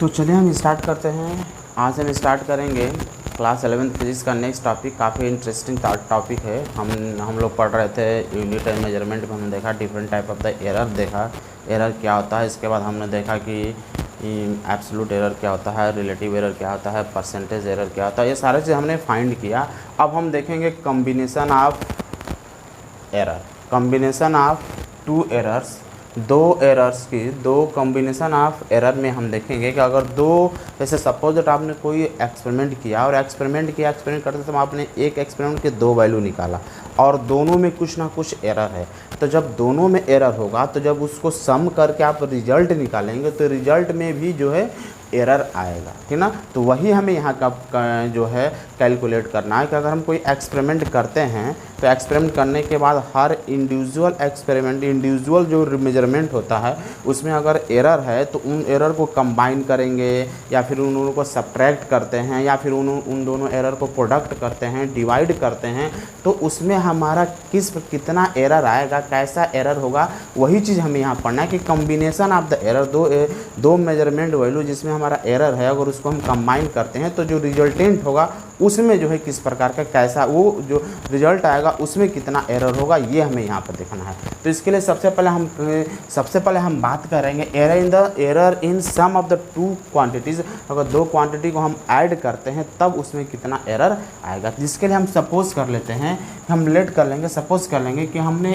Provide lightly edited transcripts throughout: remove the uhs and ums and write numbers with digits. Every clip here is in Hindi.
तो चलिए हम स्टार्ट करते हैं। आज हम स्टार्ट करेंगे क्लास 11th फिजिक्स का नेक्स्ट टॉपिक। काफ़ी इंटरेस्टिंग टॉपिक है। हम लोग पढ़ रहे थे यूनिट एंड मेजरमेंट में। हमने देखा different type of the error, देखा एरर क्या होता है। इसके बाद हमने देखा कि एब्सोल्यूट एरर क्या होता है, रिलेटिव एरर क्या होता है, परसेंटेज एरर क्या होता है। ये सारे चीज़ हमने फाइंड किया। अब हम देखेंगे combination of error, combination of two errors, दो एरर्स की दो कॉम्बिनेशन ऑफ एरर में हम देखेंगे कि अगर दो, जैसे सपोज दैट आपने कोई एक्सपेरिमेंट किया और एक्सपेरिमेंट करते समय आपने एक एक्सपेरिमेंट के दो वैल्यू निकाला और दोनों में कुछ ना कुछ एरर है। तो जब दोनों में एरर होगा तो जब उसको सम करके आप रिजल्ट निकालेंगे तो रिजल्ट में भी जो है एरर आएगा, ठीक ना। तो वही हमें यहाँ का जो है कैलकुलेट करना है कि अगर हम कोई एक्सपेरिमेंट करते हैं तो एक्सपेरिमेंट करने के बाद हर इंडिविजुअल एक्सपेरिमेंट, इंडिविजुअल जो मेजरमेंट होता है उसमें अगर एरर है तो उन एरर को कंबाइन करेंगे या फिर उन दोनों को सब्ट्रैक्ट करते हैं या फिर उन दोनों एरर को प्रोडक्ट करते हैं, डिवाइड करते हैं। तो उसमें हमारा कितना एरर आएगा, कैसा एरर होगा, वही चीज़ हमें यहाँ पढ़ना है कि कॉम्बिनेशन ऑफ द एरर, दो मेजरमेंट वैल्यू जिसमें हमारा एरर है अगर उसको हम कंबाइन करते हैं तो जो रिजल्टेंट होगा उसमें जो है किस प्रकार का, कैसा वो जो रिजल्ट आएगा उसमें कितना एरर होगा, ये हमें यहाँ पर देखना है। तो इसके लिए सबसे पहले हम बात करेंगे error in sum of the two quantities. अगर दो क्वांटिटी को हम ऐड करते हैं तब उसमें कितना एरर आएगा। जिसके लिए हम सपोज कर लेते हैं, हम लेट कर लेंगे, सपोज कर लेंगे कि हमने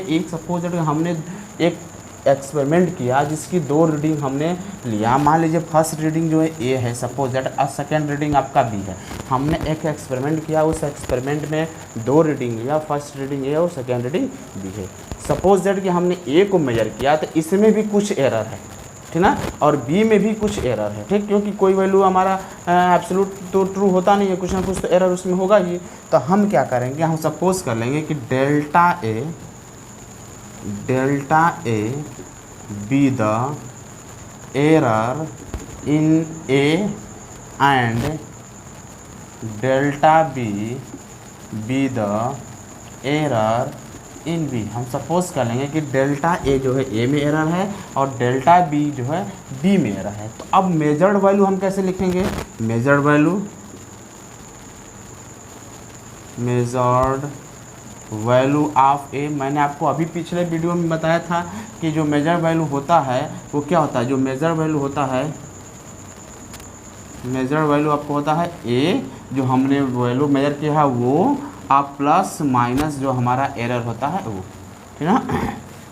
एक एक्सपेरिमेंट किया जिसकी दो रीडिंग हमने लिया। मान लीजिए फर्स्ट रीडिंग जो है ए है, सपोज दैट, और सेकेंड रीडिंग आपका बी है। हमने एक एक्सपेरिमेंट किया, उस एक्सपेरिमेंट में दो रीडिंग लिया, फर्स्ट रीडिंग ए और सेकेंड रीडिंग बी है। सपोज दैट कि हमने ए को मेजर किया तो इसमें भी कुछ एरर है, ठीक ना, और बी में भी कुछ एरर है, ठीक, क्योंकि कोई वैल्यू हमारा एब्सोल्यूट तो ट्रू होता नहीं है, कुछ ना कुछ तो एरर उसमें होगा ही। तो हम क्या करेंगे, हम सपोज कर लेंगे कि delta A be the error in A and delta B be the error in B। हम सपोज कर लेंगे कि डेल्टा ए जो है ए में एरर है और डेल्टा बी जो है बी में एरर है। तो अब मेजर्ड वैल्यू हम कैसे लिखेंगे, मेजर्ड वैल्यू ऑफ ए। मैंने आपको अभी पिछले वीडियो में बताया था कि जो मेजर वैल्यू होता है वो क्या होता है, जो मेजर वैल्यू होता है, मेजर वैल्यू आपको होता है ए, जो हमने वैल्यू मेजर किया है वो, आप प्लस माइनस जो हमारा एरर होता है वो, ठीक ना।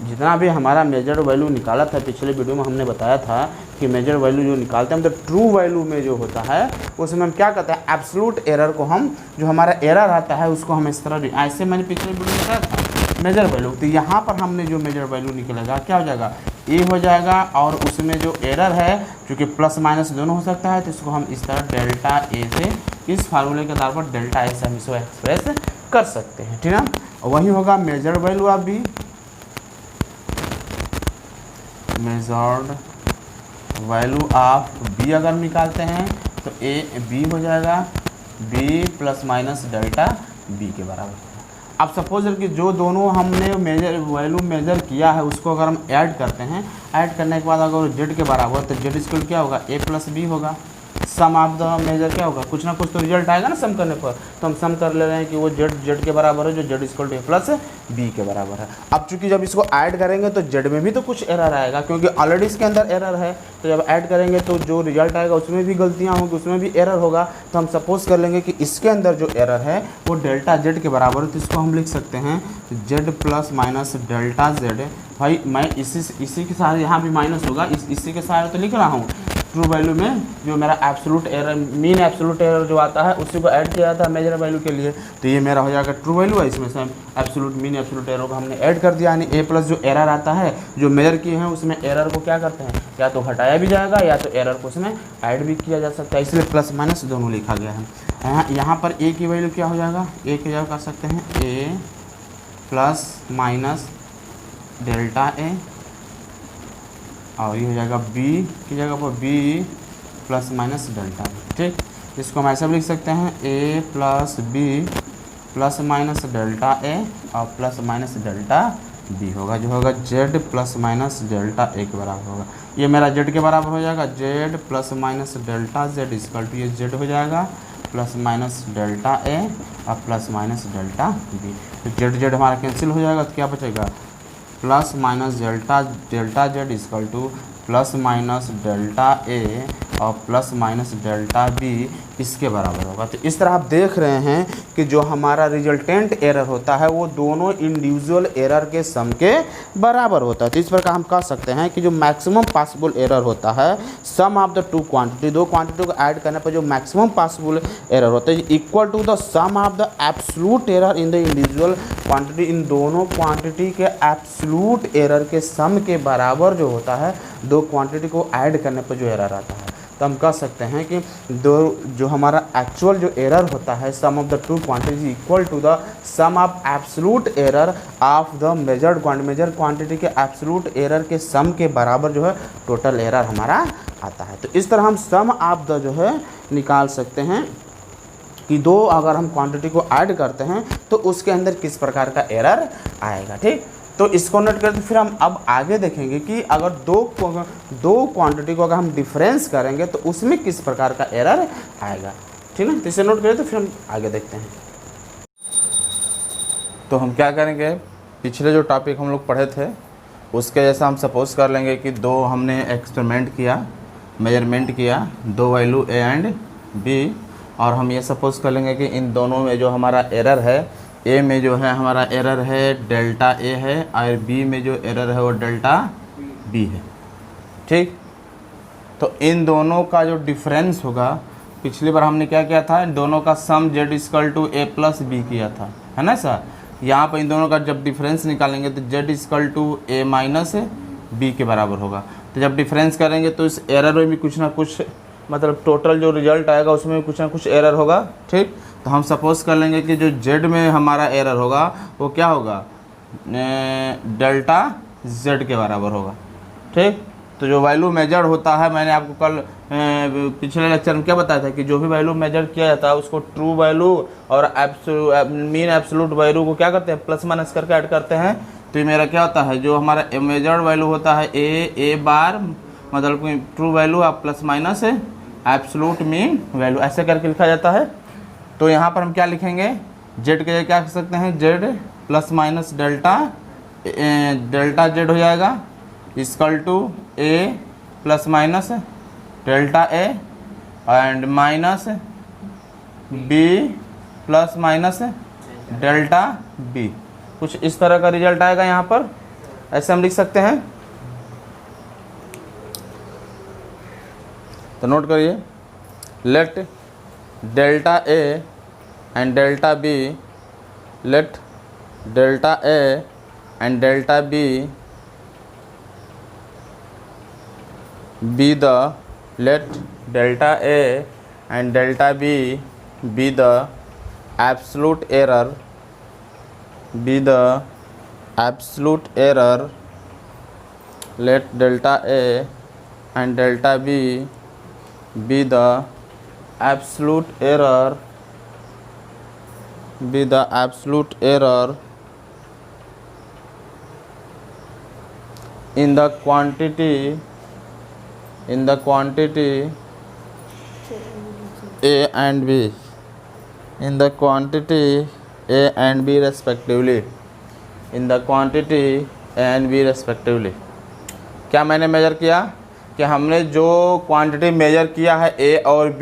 जितना भी हमारा मेजर वैल्यू निकाला था पिछले वीडियो में हमने बताया था कि मेजर वैल्यू जो निकालते हैं हम तो ट्रू वैल्यू में जो होता है उसमें हम क्या कहते हैं, एब्सोल्यूट एरर को हम, जो हमारा एरर आता है उसको हम इस तरह, ऐसे मैंने पिछले वीडियो में बताया था मेजर वैल्यू। तो यहाँ पर हमने जो मेजर वैल्यू निकलेगा क्या हो जाएगा, ए हो जाएगा, और उसमें जो एरर है चूँकि प्लस माइनस दोनों हो सकता है तो इसको हम इस तरह डेल्टा ए से, इस फार्मूले के आधार पर डेल्टा ए से हम इसको एक्सप्रेस कर सकते हैं, ठीक ना। वही होगा major value of B, measured value of B अगर निकालते हैं तो बी हो जाएगा B plus minus delta B के बराबर। अब सपोज कि जो दोनों हमने वैल्यू मेजर किया है उसको अगर हम ऐड करते हैं, ऐड करने के बाद अगर जेड के बराबर तो जेड स्क्वायर क्या होगा, ए प्लस बी होगा। सम ऑफ द मेजर क्या होगा, कुछ ना कुछ तो रिजल्ट आएगा ना सम करने पर। तो हम सम कर ले रहे हैं कि वो जेड के बराबर है, जो Z equal to A plus B के बराबर है। अब चूंकि जब इसको ऐड करेंगे तो जेड में भी तो कुछ एरर आएगा क्योंकि ऑलरेडी इसके अंदर एरर है। तो जब ऐड करेंगे तो जो रिजल्ट आएगा उसमें भी गलतियाँ होंगी, उसमें भी एरर होगा। तो हम सपोज कर लेंगे कि इसके अंदर जो एरर है वो डेल्टा जेड के बराबर है। तो इसको हम लिख सकते हैं Z plus minus delta Z. भाई मैं इसी के साथ यहाँ भी माइनस होगा, इसी के साथ तो लिख रहा हूँ। ट्रू वैल्यू में जो मेरा absolute error, mean absolute error जो आता है उसी को ऐड किया था मेजर वैल्यू के लिए। तो ये मेरा हो जाएगा ट्रू वैल्यू है, इसमें से एब्सोल्यूट मीन एब्सोल्यूट एरर को हमने ऐड कर दिया, यानी ए प्लस जो एरर आता है जो मेजर किए हैं उसमें एरर को क्या करते हैं, या तो हटाया भी जाएगा या तो एरर को उसमें ऐड भी किया जा सकता है, इसलिए प्लस माइनस दोनों लिखा गया है। यहाँ पर ए की वैल्यू क्या हो जाएगा, ए की जगह कर सकते हैं A plus minus delta A, और ये हो जाएगा बी की जगह पर बी प्लस माइनस डेल्टा, ठीक। इसको हम ऐसा भी लिख सकते हैं A plus B plus minus delta A और प्लस माइनस डेल्टा बी होगा, जो होगा Z plus minus delta A के बराबर होगा। ये मेरा जेड के बराबर हो जाएगा, Z plus minus delta Z equal to ये जेड हो जाएगा प्लस माइनस डेल्टा ए और प्लस माइनस डेल्टा बी। तो जेड जेड हमारा कैंसिल हो जाएगा, तो क्या बचेगा plus minus delta Z equal to plus minus delta A और प्लस माइनस डेल्टा बी इसके बराबर होगा। तो इस तरह आप देख रहे हैं कि जो हमारा रिजल्टेंट एरर होता है वो दोनों इंडिविजुअल एरर के सम के बराबर होता है। तो इस प्रकार हम कह सकते हैं कि जो मैक्सिमम पॉसिबल एरर होता है sum of the two quantity, दो क्वांटिटी को ऐड करने पर जो मैक्सिमम पॉसिबल एरर होता है equal to the sum of the absolute error in the individual quantity, इन दोनों क्वांटिटी के एब्सोल्यूट एरर के सम के बराबर जो होता है दो क्वांटिटी को ऐड करने पर जो एरर आता है। तो हम कह सकते हैं कि जो हमारा एक्चुअल जो एरर होता है sum of the two quantity equal to the sum of absolute error of the measured quantity, measure quantity के एब्सोल्यूट एरर के सम के बराबर जो है टोटल एरर हमारा आता है। तो इस तरह हम सम ऑफ द जो है निकाल सकते हैं कि दो अगर हम क्वांटिटी को ऐड करते हैं तो उसके अंदर किस प्रकार का एरर आएगा। ठीक, तो इसको नोट करते फिर हम अब आगे देखेंगे कि अगर दो क्वांटिटी को अगर हम डिफरेंस करेंगे तो उसमें किस प्रकार का एरर आएगा। ठीक है, तो इसे नोट करें तो फिर हम आगे देखते हैं। तो हम क्या करेंगे, पिछले जो टॉपिक हम लोग पढ़े थे उसके जैसा हम सपोज कर लेंगे कि दो हमने एक्सपेरिमेंट किया, मेजरमेंट किया, दो वैल्यू ए एंड बी, और हम ये सपोज कर लेंगे कि इन दोनों में जो हमारा एरर है ए में जो है हमारा एरर है डेल्टा ए है और बी में जो एरर है वो डेल्टा बी है। ठीक, तो इन दोनों का जो डिफरेंस होगा, पिछली बार हमने क्या किया था, इन दोनों का sum Z equal to A plus B किया था, है ना सर। यहाँ पर इन दोनों का जब डिफरेंस निकालेंगे तो Z equal to A minus B के बराबर होगा। तो जब डिफरेंस करेंगे तो इस एरर में भी कुछ ना कुछ मतलब टोटल जो रिजल्ट आएगा उसमें कुछ ना कुछ एरर होगा। ठीक, तो हम सपोज कर लेंगे कि जो जेड में हमारा एरर होगा वो क्या होगा, डेल्टा जेड के बराबर होगा। ठीक, तो जो वैल्यू मेजर होता है, मैंने आपको कल पिछले लेक्चर में क्या बताया था कि जो भी वैल्यू मेजर किया जाता है उसको ट्रू वैल्यू और मीन एब्सोल्यूट वैल्यू को क्या करते हैं प्लस माइनस करके ऐड करते हैं। तो ये मेरा क्या होता है, जो हमारा मेजर्ड वैल्यू होता है ए बार मतलब ट्रू वैल्यू आप plus minus absolute mean value ऐसे करके लिखा जाता है। तो यहाँ पर हम क्या लिखेंगे, जेड के जगह क्या कर सकते हैं, Z plus minus delta z हो जाएगा equal to A plus minus delta A and minus b plus minus delta b. कुछ इस तरह का रिजल्ट आएगा यहाँ पर, ऐसे हम लिख सकते हैं। तो नोट करिए, let delta A and delta b, let delta A and delta b be the, let delta A and delta B be the absolute error, be the absolute error, let delta A and delta B be the absolute error, be the absolute error in the quantity A and B, in the quantity A and B respectively, in the quantity A and B respectively। क्या मैंने मेजर किया कि हमने जो क्वांटिटी मेजर किया है A और B,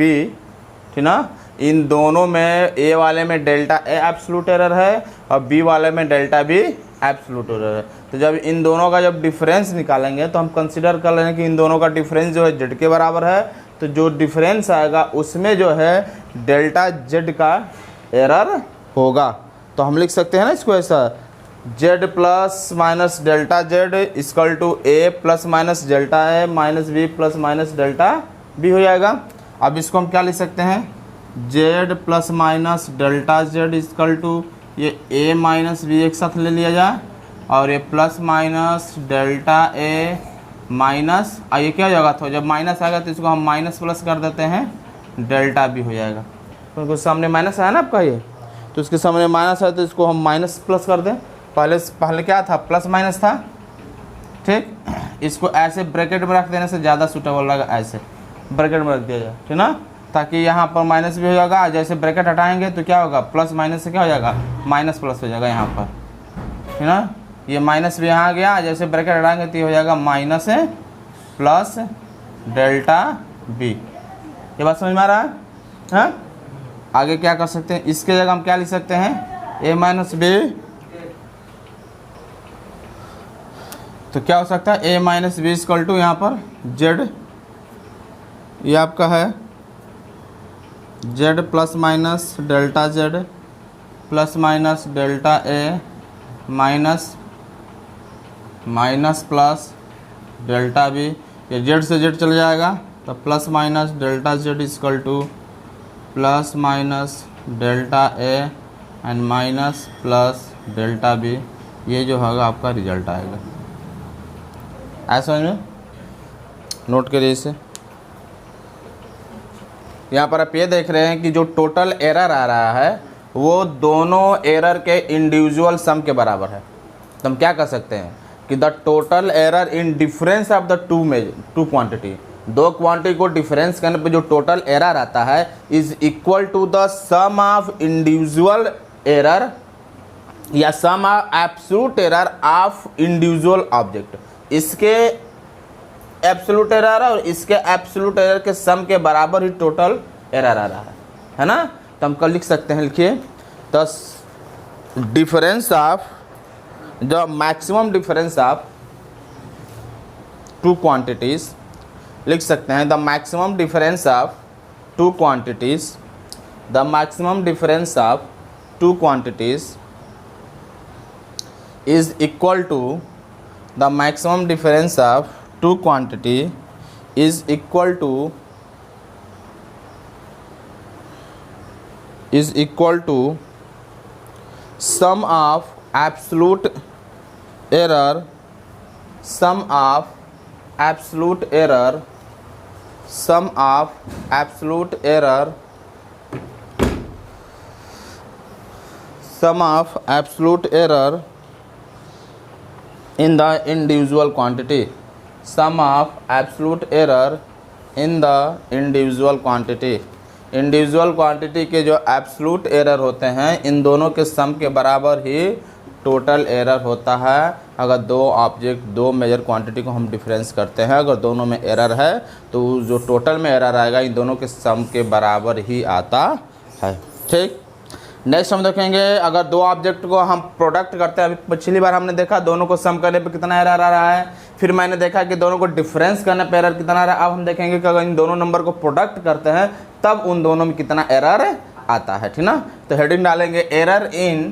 ठीक ना, इन दोनों में A वाले में डेल्टा A एब्सोल्यूट एरर है और B वाले में डेल्टा B एब्सोल्यूट एरर है। तो जब इन दोनों का जब डिफरेंस निकालेंगे तो हम कंसीडर कर लेंगे कि इन दोनों का डिफरेंस जो है जेड के बराबर है। तो जो डिफरेंस आएगा उसमें जो है डेल्टा जेड का एरर होगा। तो हम लिख सकते हैं ना इसको ऐसा, z plus minus delta Z equal to A plus minus delta A minus b plus minus delta b हो जाएगा। अब इसको हम क्या लिख सकते हैं, Z plus minus delta Z equal to ये ए माइनस बी एक साथ ले लिया जाए और ये प्लस माइनस डेल्टा ए माइनस, ये क्या हो जाएगा, तो जब माइनस आएगा तो इसको हम माइनस प्लस कर देते हैं, डेल्टा बी हो जाएगा। क्योंकि सामने माइनस आया ना आपका ये, तो इसके सामने माइनस है तो इसको हम माइनस प्लस कर दें पहले क्या था, प्लस माइनस था, ठीक। इसको ऐसे ब्रैकेट में रख देने से ज़्यादा सूटेबल रहेगा, ऐसे ब्रैकेट में रख दिया जाए, ठीक ना, ताकि यहाँ पर माइनस भी हो जाएगा। जैसे ब्रैकेट हटाएंगे तो क्या होगा, प्लस माइनस से क्या हो जाएगा, माइनस प्लस हो जाएगा यहाँ पर, ठीक ना। ये माइनस भी यहाँ गया, जैसे ब्रैकेट हटाएंगे तो ये हो जाएगा माइनस प्लस डेल्टा बी। ये बात समझ में आ रहा है? हाँ, आगे क्या कर सकते हैं, इसके जगह हम क्या लिख सकते हैं, ए माइनस बी। तो क्या हो सकता है, A minus B equal to यहाँ पर जेड, ये आपका है Z plus minus delta Z plus minus delta ए minus minus plus delta B. ये जेड से जेड चल जाएगा तो plus minus delta Z equal to plus minus delta A and minus plus delta B. ये जो होगा आपका रिजल्ट आएगा। ऐसा समझ में, नोट करिए इसे। यहाँ पर आप ये देख रहे हैं कि जो टोटल एरर आ रहा है वो दोनों एरर के इंडिविजुअल सम के बराबर है। तो हम क्या कर सकते हैं कि the total error in difference of the two quantity, दो क्वांटिटी को डिफरेंस करने पे जो टोटल एरर आता है is equal to the sum of individual error या sum of absolute error of individual object. इसके एब्सोल्यूट एरर और इसके एब्सोल्यूट एरर के सम के बराबर ही टोटल एरर आ रहा है ना। तो हम कल लिख सकते हैं, लिखिए, the difference of the maximum difference of two quantities, लिख सकते हैं the maximum difference of two quantities, the maximum difference of two quantities is equal to the maximum difference of two quantity is equal to sum of absolute error, sum of absolute error, sum of absolute error, sum of absolute error in the individual quantity, sum of absolute error in the individual quantity। Individual quantity के जो एब्सोल्यूट एरर होते हैं इन दोनों के सम के बराबर ही टोटल एरर होता है। अगर दो ऑब्जेक्ट, दो मेजर क्वांटिटी को हम डिफरेंस करते हैं, अगर दोनों में एरर है तो जो टोटल में एरर आएगा इन दोनों के सम के बराबर ही आता है, ठीक। नेक्स्ट हम देखेंगे, अगर दो ऑब्जेक्ट को हम प्रोडक्ट करते हैं, अभी पिछली बार हमने देखा दोनों को सम करने पे कितना एरर आ रहा है, फिर मैंने देखा कि दोनों को डिफरेंस करने पे एरर कितना आ रहा है। अब हम देखेंगे कि अगर इन दोनों नंबर को प्रोडक्ट करते हैं तब उन दोनों में कितना एरर आता है, ठीक ना। तो हेडिंग डालेंगे, error in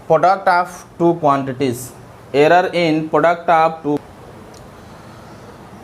product of two quantities, error in product of two.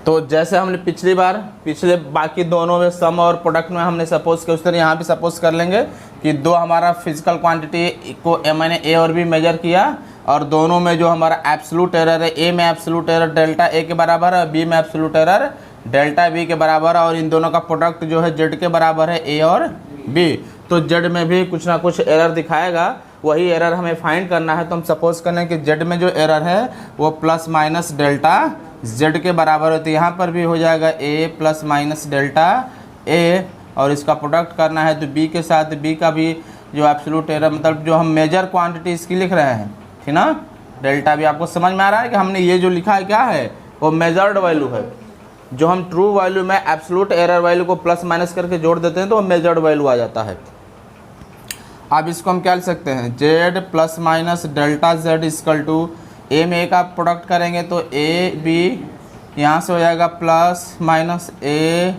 तो जैसे हमने पिछले बाकी दोनों में सम और प्रोडक्ट में हमने सपोज किया, उस तरह यहाँ भी सपोज कर लेंगे कि दो हमारा फिजिकल क्वांटिटी को मैंने ए और बी मेजर किया और दोनों में जो हमारा एब्सोल्यूट एरर है, ए में एब्सोल्यूट एरर डेल्टा ए के बराबर है, बी में एब्सोल्यूट एरर डेल्टा बी के बराबर है, और इन दोनों का प्रोडक्ट जो है जेड के बराबर है, ए और बी। तो जेड में भी कुछ ना कुछ एरर दिखाएगा, वही एरर हमें फाइंड करना है। तो हम सपोज कर लें कि जेड में जो एरर है वो प्लस माइनस डेल्टा जेड के बराबर है। तो यहाँ पर भी हो जाएगा ए प्लस माइनस डेल्टा ए, और इसका प्रोडक्ट करना है तो बी के साथ बी का भी जो एब्सोल्यूट एरर, मतलब जो हम मेजर क्वांटिटी इसकी लिख रहे हैं, ठीक ना, डेल्टा बी। आपको समझ में आ रहा है कि हमने ये जो लिखा है क्या है, वो मेजर्ड वैल्यू है। जो हम ट्रू वैल्यू में एब्सोल्यूट एरर वैल्यू को प्लस माइनस करके जोड़ देते हैं तो वो मेजर्ड वैल्यू आ जाता है। अब इसको हम क्या लिख सकते हैं, Z plus minus delta Z equal to, A में ए का प्रोडक्ट करेंगे तो ए बी, यहाँ से हो जाएगा plus minus A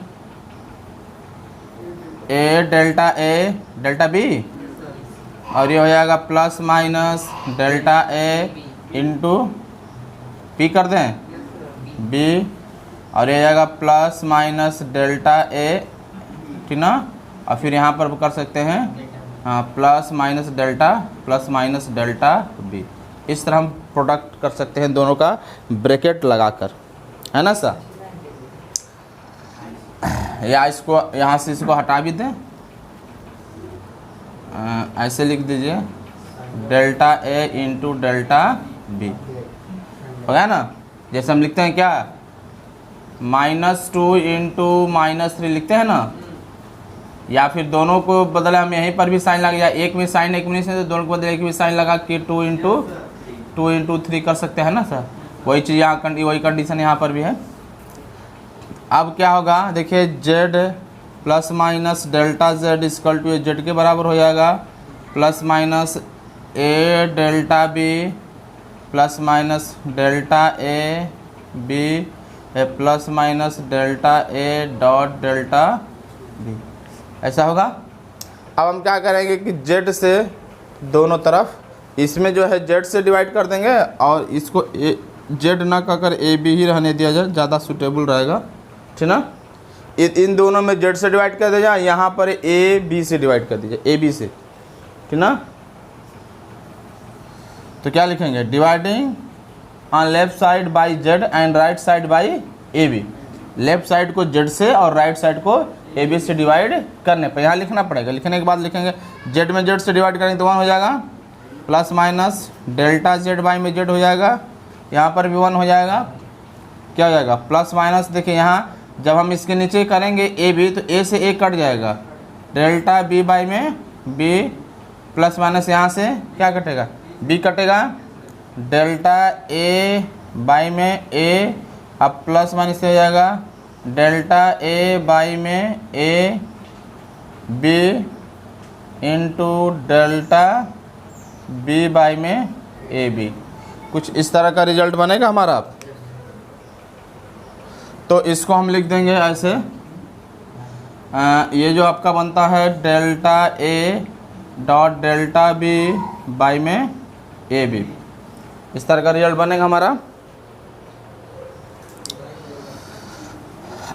delta B, और ये हो जाएगा प्लस माइनस डेल्टा ए इंटू पी कर दें बी, और ये हो जाएगा प्लस माइनस डेल्टा ए, ठीक ना। और फिर यहाँ पर कर सकते हैं हाँ प्लस माइनस डेल्टा बी। इस तरह हम प्रोडक्ट कर सकते हैं दोनों का ब्रैकेट लगाकर, है ना सर। या इसको यहाँ से इसको हटा भी दें, ऐसे लिख दीजिए delta A into delta b, हो गया ना। जैसे हम लिखते हैं क्या, -2 इंटू -3 लिखते हैं ना, या फिर दोनों को बदले हम यहीं पर भी साइन लगा, या एक में साइन एक में नहीं, तो दोनों को बदले एक में साइन लगा कि 2 इंटू 3 कर सकते हैं ना सर। वही चीज़ यहाँ वही कंडीशन यहाँ पर भी है। अब क्या होगा देखिए, z plus minus delta z equal to z के बराबर हो जाएगा, plus minus a delta b plus minus delta a b plus minus delta a dot delta b, ऐसा होगा। अब हम क्या करेंगे कि z से दोनों तरफ, इसमें जो है z से डिवाइड कर देंगे और इसको z ना कहकर a b ही रहने दिया जाए, ज़्यादा सूटेबल रहेगा, ठीक ना। इन दोनों में z से डिवाइड कर दीजिए, यहाँ पर a b से डिवाइड कर दीजिए, a b से, ठीक ना। तो क्या लिखेंगे, dividing on left side by z and right side by a b. Left side को z से और राइट साइड को ए बी से डिवाइड करने पर यहाँ लिखना पड़ेगा। लिखने के बाद लिखेंगे z में z से डिवाइड करेंगे तो 1 हो जाएगा, plus minus delta z by में z हो जाएगा, यहाँ पर भी 1 हो जाएगा। क्या हो जाएगा, प्लस माइनस, देखिए यहाँ जब हम इसके नीचे करेंगे ए बी तो a से a कट जाएगा, डेल्टा b बाई में b, प्लस माइनस यहाँ से क्या कटेगा, b कटेगा, डेल्टा a बाई में a, अब प्लस माइनस से हो जाएगा डेल्टा a बाई में a b into delta b by में ए बी। कुछ इस तरह का रिजल्ट बनेगा हमारा। तो इसको हम लिख देंगे ऐसे, ये जो आपका बनता है delta a dot delta b by में ए बी, इस तरह का रिजल्ट बनेगा हमारा।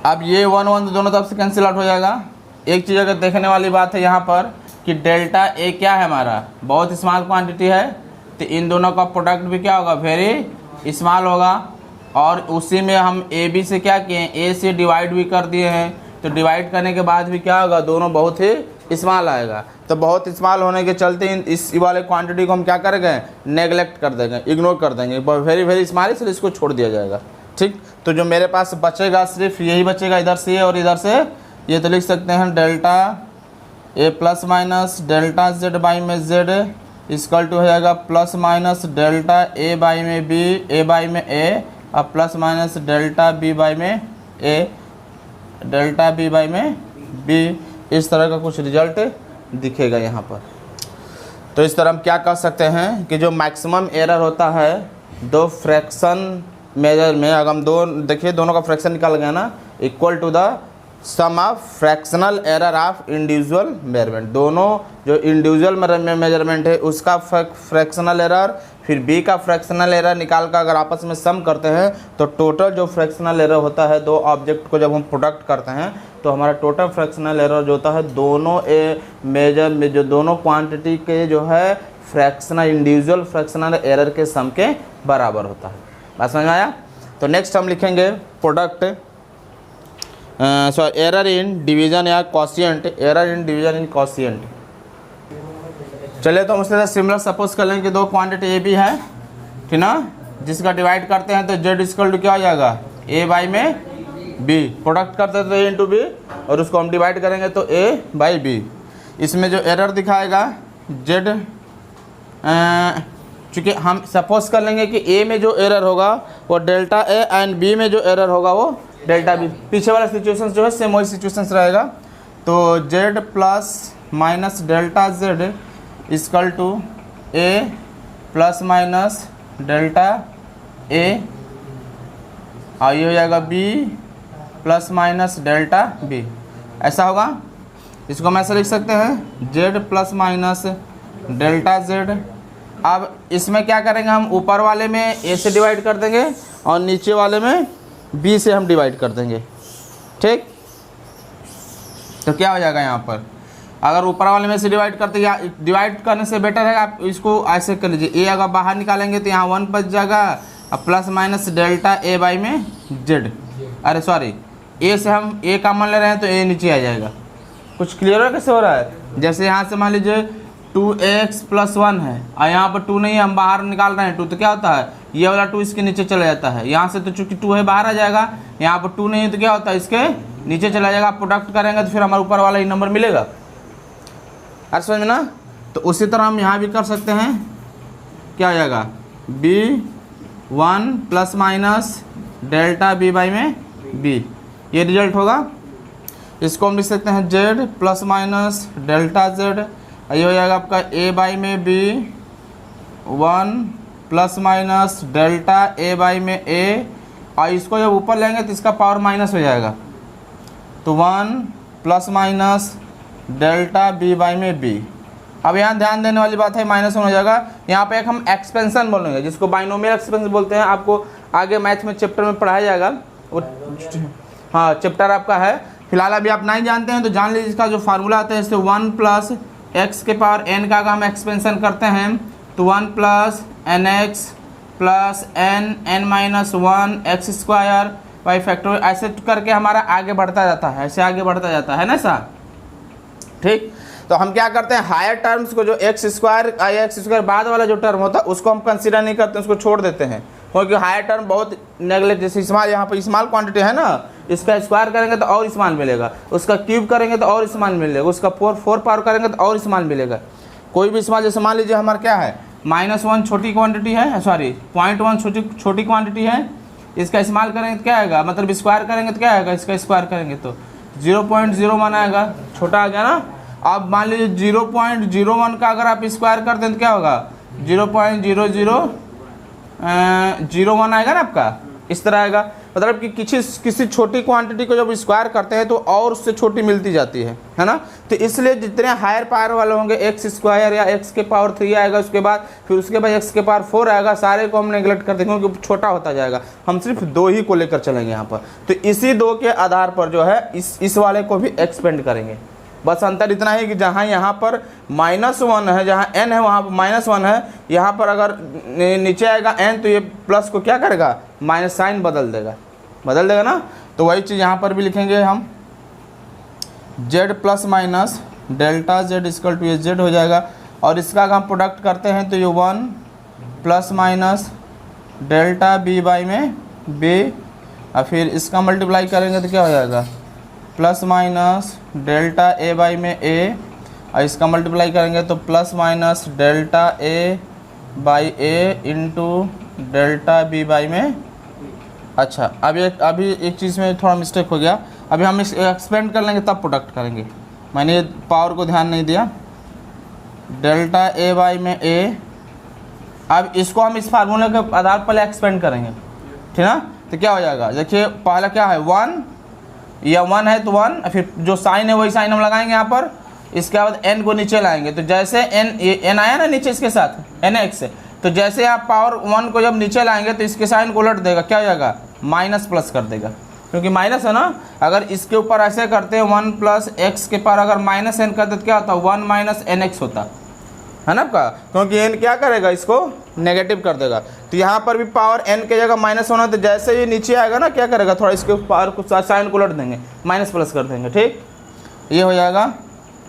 अब ये 1 1 दोनों तरफ से कैंसिल आउट हो जाएगा। एक चीज़ अगर देखने वाली बात है यहाँ पर कि डेल्टा ए क्या है हमारा, बहुत स्मॉल क्वांटिटी है, तो इन दोनों का प्रोडक्ट भी क्या होगा, वेरी स्मॉल होगा। और उसी में हम ए बी से क्या किए हैं, ए से डिवाइड भी कर दिए हैं, तो डिवाइड करने के बाद भी क्या होगा, दोनों बहुत ही स्मॉल आएगा। तो बहुत स्मॉल होने के चलते इस वाले क्वांटिटी को हम क्या करेंगे, नेगलेक्ट कर देंगे, इग्नोर कर देंगे, वेरी वेरी स्मॉल, इसलिए इसको छोड़ दिया जाएगा। ठीक, तो जो मेरे पास बचेगा सिर्फ यही बचेगा, इधर से और इधर से ये, तो लिख सकते हैं delta A plus minus delta Z by में जेड इक्वल टू हो जाएगा plus minus delta A by में बी, ए बाई में ए, और plus minus delta B by में ए, डेल्टा बी बाई में बी। इस तरह का कुछ रिजल्ट दिखेगा यहाँ पर। तो इस तरह हम क्या कर सकते हैं कि जो मैक्सिमम एरर होता है दो फ्रैक्शन मेजर में, अगर हम देखिए दोनों का फ्रैक्शन निकाल गया ना, equal to the sum of fractional error of individual measurement. दोनों जो इंडिविजुअल मेजरमेंट है उसका फ्रैक्शनल एरर, फिर बी का फ्रैक्शनल एरर निकाल कर अगर आपस में सम करते हैं तो टोटल जो फ्रैक्शनल एरर होता है दो ऑब्जेक्ट को जब हम प्रोडक्ट करते हैं तो हमारा टोटल फ्रैक्शनल एरर जो होता है दोनों मेजर में जो दोनों क्वांटिटी के जो है फ्रैक्शनल इंडिविजुअल फ्रैक्शनल एरर के सम के बराबर होता है। बात समझ में आया? तो नेक्स्ट हम लिखेंगे प्रोडक्ट एरर इन डिवीजन या कॉशिएंट, एरर इन डिवीजन इन कॉशिएंट। चलिए तो हम उसके साथ सिमिलर सपोज कर लेंगे कि दो क्वांटिटी ए बी है, ठीक ना, जिसका डिवाइड करते हैं तो जेड इक्वल टू क्या हो जाएगा, ए बाई में बी, प्रोडक्ट करते हैं तो ए इंटू बी, और उसको हम डिवाइड करेंगे तो ए बाई बी। इसमें जो एरर दिखाएगा जेड, चूँकि हम सपोज कर लेंगे कि ए में जो एरर होगा वो डेल्टा ए एंड बी में जो एरर होगा वो डेल्टा बी। पीछे वाला सिचुएशन जो है सेम वही सिचुएशन रहेगा। तो Z plus minus delta Z equal to A plus minus delta A, और ये हो जाएगा B plus minus delta B, ऐसा होगा। इसको हम ऐसे लिख सकते हैं Z plus minus delta Z. अब इसमें क्या करेंगे, हम ऊपर वाले में ए से डिवाइड कर देंगे और नीचे वाले में बी से हम डिवाइड कर देंगे, ठीक। तो क्या हो जाएगा यहाँ पर, अगर ऊपर वाले में से डिवाइड करते या डिवाइड करने से बेटर है आप इसको ऐसे कर लीजिए, ए अगर बाहर निकालेंगे तो यहाँ 1 बच जाएगा, अब plus minus delta A by में जेड, अरे सॉरी ए से हम ए कॉमन ले रहे हैं तो ए नीचे आ जाएगा। कुछ क्लियर है कैसे हो रहा है? जैसे यहाँ से मान लीजिए 2x + 1 है और यहाँ पर 2 नहीं है, हम बाहर निकाल रहे हैं 2, तो क्या होता है ये वाला 2 इसके नीचे चला जाता है। यहाँ से तो चूंकि 2 है बाहर आ जाएगा, यहाँ पर 2 नहीं है तो क्या होता है इसके नीचे चला जाएगा। प्रोडक्ट करेंगे तो फिर हमारे ऊपर वाला ही नंबर मिलेगा। अरे समझ में ना। तो उसी तरह हम यहाँ भी कर सकते हैं, क्या हो जाएगा b1 ± डेल्टा b बाई में b, ये रिजल्ट होगा। इसको हम लिख सकते हैं z ± डेल्टा z, ये हो जाएगा आपका a बाई में b 1 ± डेल्टा a बाई में a, और इसको जब ऊपर लेंगे तो इसका पावर माइनस हो जाएगा, तो 1 ± डेल्टा b बाई में b। अब यहाँ ध्यान देने वाली बात है, माइनस हो जाएगा। यहाँ पे एक हम एक्सपेंशन बोलेंगे जिसको बाइनोमियल एक्सपेंशन बोलते हैं। आपको आगे मैथ में चैप्टर में पढ़ाया जाएगा, वो हाँ चैप्टर आपका है। फिलहाल अभी आप नहीं जानते हैं तो जान लीजिए इसका जो फार्मूला आता है, इससे 1 + x के पावर n का अगर हम एक्सपेंशन करते हैं तो 1 + nx + n - 1 x² by factor, ऐसे करके हमारा आगे बढ़ता जाता है, ऐसे आगे बढ़ता जाता है ना सर। ठीक, तो हम क्या करते हैं हायर टर्म्स को, जो x² बाद वाला जो टर्म होता है उसको हम कंसीडर नहीं करते, उसको छोड़ देते हैं, क्योंकि हायर टर्म बहुत नेगलेक्ट। जैसे स्मॉल, यहाँ पर स्मॉल क्वांटिटी है ना, इसका स्क्वायर करेंगे तो और स्मॉल मिलेगा, उसका क्यूब करेंगे तो और स्मॉल मिलेगा, उसका 4 पावर करेंगे तो और स्मॉल मिलेगा। कोई भी स्मॉल, जैसे मान लीजिए हमारा क्या है -1 छोटी क्वांटिटी है, सॉरी 0.1 छोटी क्वांटिटी है, इसका स्मॉल करेंगे तो क्या आएगा, मतलब स्क्वायर करेंगे तो क्या आएगा, इसका स्क्वायर करेंगे तो 0.01 आएगा, छोटा आ गया ना। अब मान लीजिए 0.01 का अगर आप स्क्वायर करते हैं तो क्या होगा 0.0001 आएगा ना आपका, इस तरह आएगा। मतलब कि किसी छोटी क्वांटिटी को जब स्क्वायर करते हैं तो और उससे छोटी मिलती जाती है ना। तो इसलिए जितने हायर पावर वाले होंगे x² या x के पावर 3 आएगा, उसके बाद फिर उसके बाद x के पावर 4 आएगा, सारे को हम नेगलेक्ट कर देंगे क्योंकि छोटा होता जाएगा। हम सिर्फ 2 ही को लेकर चलेंगे यहाँ पर। तो इसी 2 के आधार पर जो है इस वाले को भी एक्सपेंड करेंगे। बस अंतर इतना है कि जहाँ यहाँ पर -1 है, जहाँ n है वहाँ पर -1 है, यहाँ पर अगर नीचे आएगा n तो ये प्लस को क्या करेगा, माइनस साइन बदल देगा ना। तो वही चीज़ यहाँ पर भी लिखेंगे हम, z ± डेल्टा z = ये z हो जाएगा। और इसका अगर हम प्रोडक्ट करते हैं तो ये 1 ± डेल्टा b बाई में b, और फिर इसका मल्टीप्लाई करेंगे तो क्या हो जाएगा ± डेल्टा a बाई में a, और इसका मल्टीप्लाई करेंगे तो ± delta a by a into delta b by में। अच्छा, अभी एक चीज़ में थोड़ा मिस्टेक हो गया, अभी हम इस एक्सपेंड कर लेंगे तब प्रोडक्ट करेंगे, मैंने पावर को ध्यान नहीं दिया। डेल्टा a बाई में a, अब इसको हम इस फार्मूले के आधार पर एक्सपेंड करेंगे, ठीक है। तो क्या हो जाएगा, देखिए पहला क्या है 1 या 1 है तो 1, फिर जो साइन है वही साइन हम लगाएंगे यहाँ पर। इसके बाद n को नीचे लाएंगे तो जैसे n आया ना नीचे इसके साथ nx, तो जैसे आप पावर 1 को जब नीचे लाएंगे तो इसके साइन को उलट देगा, क्या हो जाएगा माइनस प्लस कर देगा, क्योंकि माइनस है ना। अगर इसके ऊपर ऐसे करते हैं 1 + x के पावर अगर -n करते तो क्या होता है 1 - nx होता है ना आपका, क्योंकि n क्या करेगा इसको नेगेटिव कर देगा। तो यहाँ पर भी पावर n के जगह माइनस होना, तो जैसे ये नीचे आएगा ना क्या करेगा, थोड़ा इसके पावर को साइन को उलट देंगे, माइनस प्लस कर देंगे। ठीक, ये हो जाएगा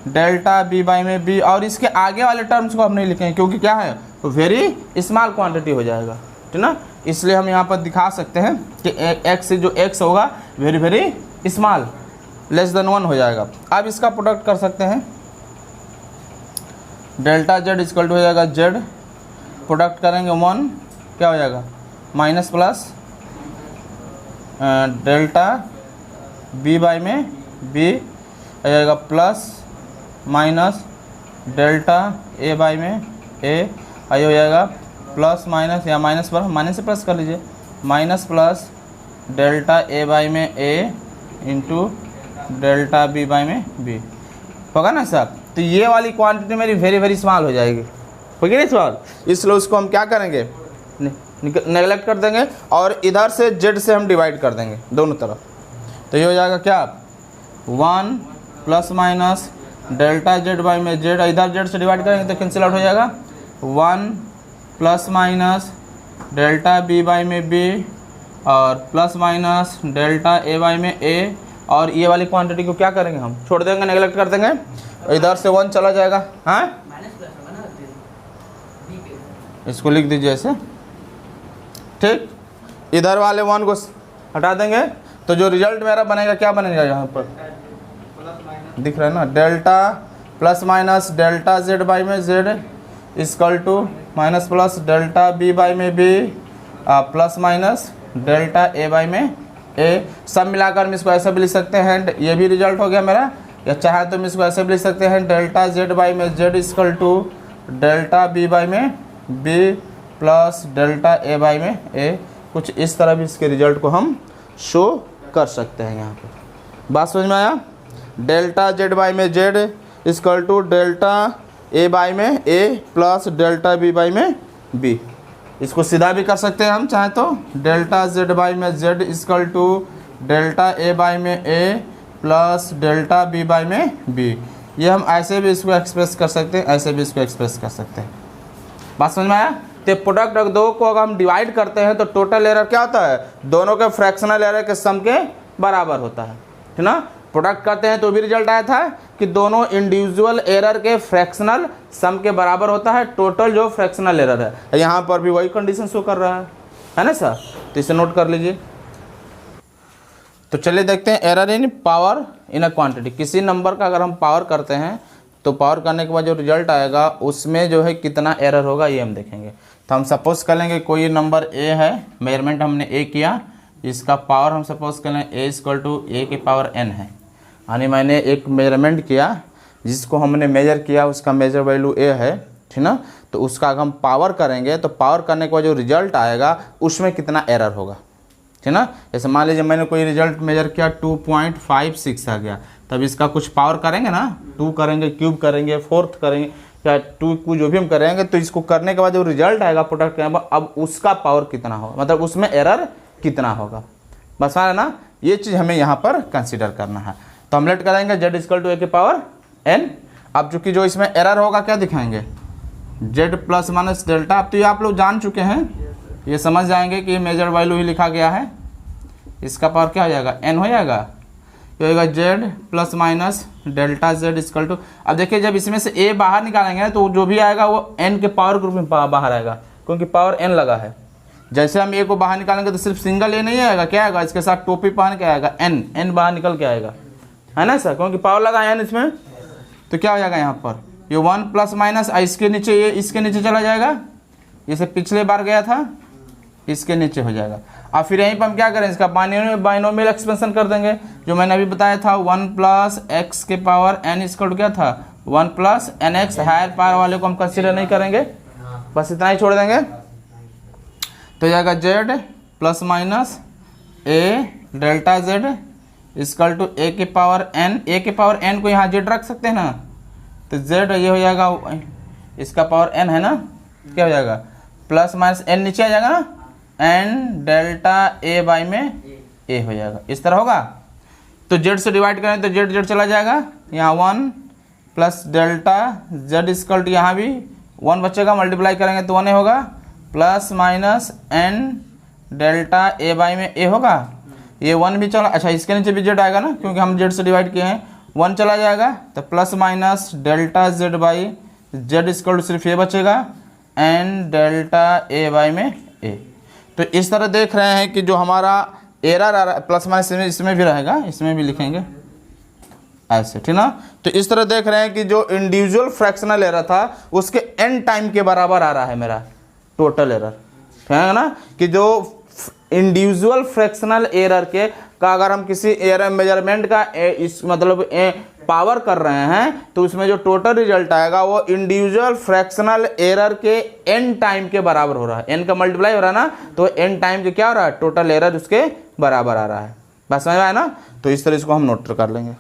डेल्टा b बाई में b, और इसके आगे वाले टर्म्स को हम नहीं लिखेंगे क्योंकि क्या है वेरी स्मॉल क्वांटिटी हो जाएगा, ठीक ना। इसलिए हम यहाँ पर दिखा सकते हैं कि x जो x होगा वेरी स्मॉल, <1 हो जाएगा। अब इसका प्रोडक्ट कर सकते हैं, डेल्टा z = हो जाएगा z, प्रोडक्ट करेंगे 1, क्या हो जाएगा minus plus delta b by में b हो जाएगा plus minus delta a by में a, आई हो जाएगा प्लस माइनस या माइनस पर माइनस से प्लस कर लीजिए, minus plus delta a by में a into delta b by में b होगा ना साहब। तो ये वाली क्वांटिटी मेरी वेरी स्मॉल हो जाएगी, होगी ना स्मॉल, इसलिए उसको हम क्या करेंगे नेगलेक्ट कर देंगे और इधर से z से हम डिवाइड कर देंगे दोनों तरफ। तो ये हो जाएगा क्या 1 ± डेल्टा z बाई में z, इधर z से डिवाइड करेंगे तो कैंसिल आउट हो जाएगा 1 ± डेल्टा b बाई में b और plus minus delta a by में a, और ये वाली क्वांटिटी को क्या करेंगे हम छोड़ देंगे, नेगलेक्ट कर देंगे, इधर से 1 चला जाएगा। हाँ इसको लिख दीजिए ऐसे, ठीक। इधर वाले 1 को हटा देंगे तो जो रिजल्ट मेरा बनेगा क्या बनेगा, यहाँ पर दिख रहा है ना, delta plus minus delta Z by में Z equal to minus plus delta B by में B plus minus delta A by में ए। सब मिलाकर हम इसको ऐसे भी लिख सकते हैं, ये भी रिजल्ट हो गया मेरा, या चाहे तो हम इसको ऐसे भी लिख सकते हैं, डेल्टा जेड बाई में Z equal to delta B by में B plus delta A by में ए। कुछ इस तरह भी इसके रिजल्ट को हम शो कर सकते हैं। यहाँ पर बात समझ में आया, डेल्टा जेड बाई में Z equal to delta A by में a plus delta B by में बी। इसको सीधा भी कर सकते हैं हम चाहे तो, डेल्टा जेड बाई में Z equal to delta A by में a plus delta B by में बी। ये हम ऐसे भी इसको एक्सप्रेस कर सकते हैं, ऐसे भी इसको एक्सप्रेस कर सकते हैं। बात समझ में आया। तो प्रोडक्ट दो को अगर हम डिवाइड करते हैं तो टोटल एरर क्या होता है, दोनों के फ्रैक्शनल एरर के सम के बराबर होता है, ठीक ना। प्रोडक्ट करते हैं तो भी रिजल्ट आया था कि दोनों इंडिविजुअल एरर के फ्रैक्शनल सम के बराबर होता है टोटल जो फ्रैक्शनल एरर है। यहाँ पर भी वही कंडीशन शो कर रहा है ना सर, तो इसे नोट कर लीजिए। तो चलिए देखते हैं error in power in a quantity. किसी नंबर का अगर हम पावर करते हैं तो पावर करने के बाद जो रिजल्ट आएगा उसमें जो है कितना एरर होगा ये हम देखेंगे। तो हम सपोज कर लेंगे कोई नंबर ए है, मेजरमेंट हमने ए किया, इसका पावर हम सपोज कर लें ए इक्वल टू ए के पावर एन है। यानी मैंने एक मेजरमेंट किया जिसको हमने मेजर किया, उसका मेजर वैल्यू ए है, ठीक ना। तो उसका अगर हम पावर करेंगे तो पावर करने के बाद जो रिजल्ट आएगा उसमें कितना एरर होगा, ठीक ना। जैसे मान लीजिए मैंने कोई रिजल्ट मेजर किया 2.56 आ गया, तब इसका कुछ पावर करेंगे ना, 2 करेंगे, क्यूब करेंगे, फोर्थ करेंगे, या 2 को जो भी हम करेंगे, तो इसको करने के बाद जो रिजल्ट आएगा प्रोडक्ट के बाद अब उसका पावर कितना होगा, मतलब उसमें एरर कितना होगा। बस है ना, ये चीज़ हमें यहाँ पर कंसिडर करना है। तो हम लेट करेंगे जेड इक्वल टू ए के पावर एन। अब चूंकि जो इसमें एरर होगा क्या दिखाएंगे, जेड प्लस माइनस डेल्टा। अब तो ये आप लोग जान चुके हैं, ये समझ जाएंगे कि मेजर वैल्यू ही लिखा गया है, इसका पावर क्या हो जाएगा, एन हो जाएगा। ये होगा Z plus minus delta Z equal to. अब देखिए जब इसमें से ए बाहर निकालेंगे तो जो भी आएगा वो एन के पावर ग्रुप में बाहर आएगा, क्योंकि पावर एन लगा है। जैसे हम ए को बाहर निकालेंगे तो सिर्फ सिंगल ए नहीं आएगा, क्या आएगा, इसके साथ टोपी पहन के आएगा, एन, एन बाहर निकल के आएगा, है ना सर, क्योंकि पावर लगा है एन इसमें। तो क्या हो जाएगा यहाँ पर, ये 1 प्लस माइनस इसके नीचे, ये इसके नीचे चला जाएगा, जैसे पिछले बार गया था इसके नीचे हो जाएगा। अब फिर यहीं पर हम क्या करें, इसका बाइनोमियल एक्सपेंशन कर देंगे, जो मैंने अभी बताया था 1 प्लस एक्स के पावर एन इक्वल टू क्या था 1 plus n x. Higher power वाले को हम कंसिडर नहीं करेंगे, बस इतना ही छोड़ देंगे। तो जाएगा Z plus minus A delta Z equal to A के पावर एन। ए के पावर एन को यहाँ जेड रख सकते हैं ना, तो जेड ये हो जाएगा, इसका पावर एन है ना, क्या हो जाएगा प्लस माइनस एन नीचे आ जाएगा ना, एन डेल्टा ए बाई में ए हो जाएगा, इस तरह होगा। तो जेड से डिवाइड करें तो जेड जेड चला जाएगा, यहाँ 1 plus delta Z equal to, यहाँ भी 1 बचेगा, मल्टीप्लाई करेंगे तो 1 ही होगा, plus minus n delta A by में ए होगा। ये 1 भी चला, अच्छा इसके नीचे भी जेड आएगा ना, क्योंकि हम जेड से डिवाइड किए हैं, 1 चला जाएगा, तो plus minus delta Z by z equal to सिर्फ ये बचेगा, एन डेल्टा ए बाई में ए। तो इस तरह देख रहे हैं कि जो हमारा एरर आ रहा है प्लस माइनस इसमें भी रहेगा, इसमें भी लिखेंगे ऐसे, ठीक ना। तो इस तरह देख रहे हैं कि जो इंडिविजुअल फ्रैक्शनल एरर था उसके एन टाइम के बराबर आ रहा है मेरा टोटल एरर, ठीक है ना। कि जो इंडिविजुअल फ्रैक्शनल एरर के का अगर हम किसी एरर मेजरमेंट का इस मतलब पावर कर रहे हैं तो उसमें जो टोटल रिजल्ट आएगा वो इंडिविजुअल फ्रैक्शनल एरर के एन टाइम के बराबर हो रहा है, एन का मल्टीप्लाई हो रहा है ना, तो एन टाइम के क्या हो रहा है टोटल एरर उसके बराबर आ रहा है। बस समझ में आया ना। तो इस तरह इसको हम नोट कर लेंगे।